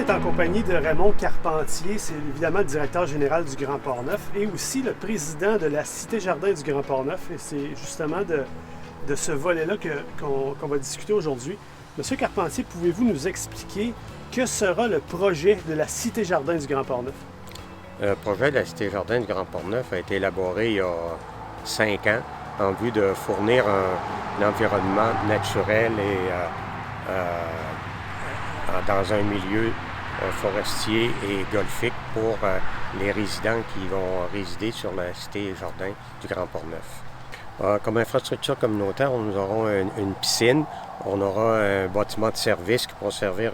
est en compagnie de Raymond Carpentier, c'est évidemment le directeur général du Grand Port-Neuf et aussi le président de la Cité Jardin du Grand Port-Neuf. Et c'est justement de ce volet-là qu'on va discuter aujourd'hui. Monsieur Carpentier, pouvez-vous nous expliquer que sera le projet de la Cité Jardin du Grand Port-Neuf? Le projet de la Cité Jardin du Grand Port-Neuf a été élaboré il y a 5 ans en vue de fournir un environnement naturel et dans un milieu forestier et golfique pour les résidents qui vont résider sur la Cité Jardin du Grand Port-Neuf. Comme infrastructure communautaire, nous aurons une piscine, on aura un bâtiment de service qui pourra servir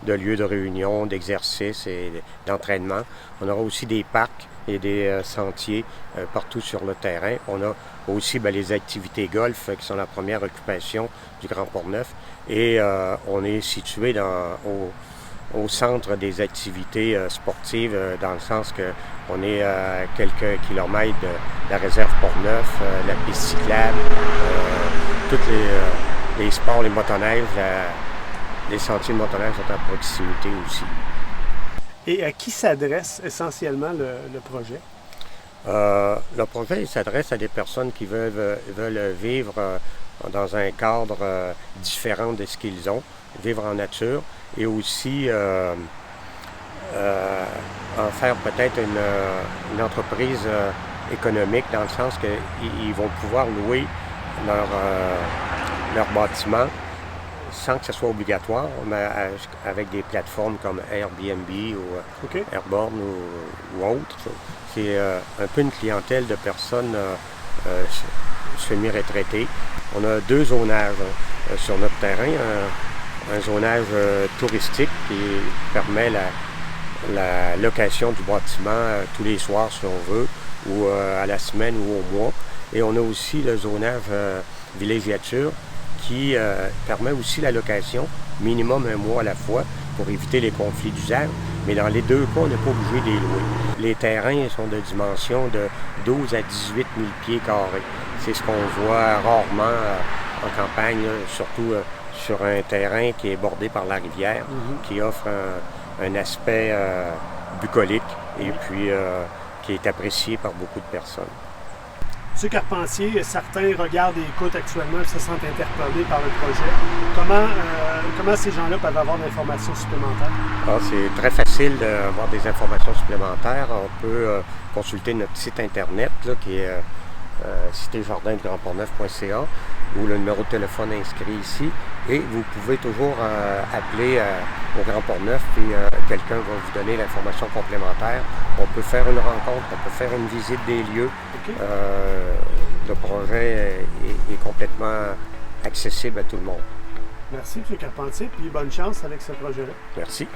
de lieu de réunion, d'exercice et d'entraînement. On aura aussi des parcs et des sentiers partout sur le terrain. On a aussi les activités golf qui sont la première occupation du Grand Port-Neuf. Et on est situé au centre des activités sportives, dans le sens qu'on est à quelques kilomètres de la réserve Port-Neuf, la piste cyclable, tous les sports, les motoneiges, les sentiers de motoneige sont à proximité aussi. Et à qui s'adresse essentiellement le projet? Le projet s'adresse à des personnes qui veulent vivre dans un cadre différent de ce qu'ils ont, vivre en nature et aussi en faire peut-être une entreprise économique dans le sens qu'ils vont pouvoir louer leur bâtiment sans que ce soit obligatoire, mais avec des plateformes comme Airbnb ou Airborne ou autres. C'est un peu une clientèle de personnes semi-retraitées. On a 2 zonages sur notre terrain. Un zonage touristique qui permet la location du bâtiment tous les soirs si on veut, ou à la semaine ou au mois. Et on a aussi le zonage villégiature qui permet aussi la location, minimum 1 mois à la fois, pour éviter les conflits d'usage. Mais dans les 2 cas, on n'est pas obligé de les louer. Les terrains sont de dimension de 12 à 18 000 pieds carrés. C'est ce qu'on voit rarement en campagne, surtout sur un terrain qui est bordé par la rivière, qui offre un aspect bucolique et puis qui est apprécié par beaucoup de personnes. M. Carpentier, certains regardent et écoutent actuellement et se sentent interpellés par le projet. Comment ces gens-là peuvent avoir d'informations supplémentaires? C'est très facile d'avoir des informations supplémentaires. On peut consulter notre site Internet qui est citéjardindugrandportneuf.ca ou le numéro de téléphone inscrit ici. Et vous pouvez toujours appeler au Grand Port-Neuf puis quelqu'un va vous donner l'information complémentaire. On peut faire une rencontre, on peut faire une visite des lieux. Le projet est complètement accessible à tout le monde. Merci, M. Carpentier, puis bonne chance avec ce projet-là. Merci.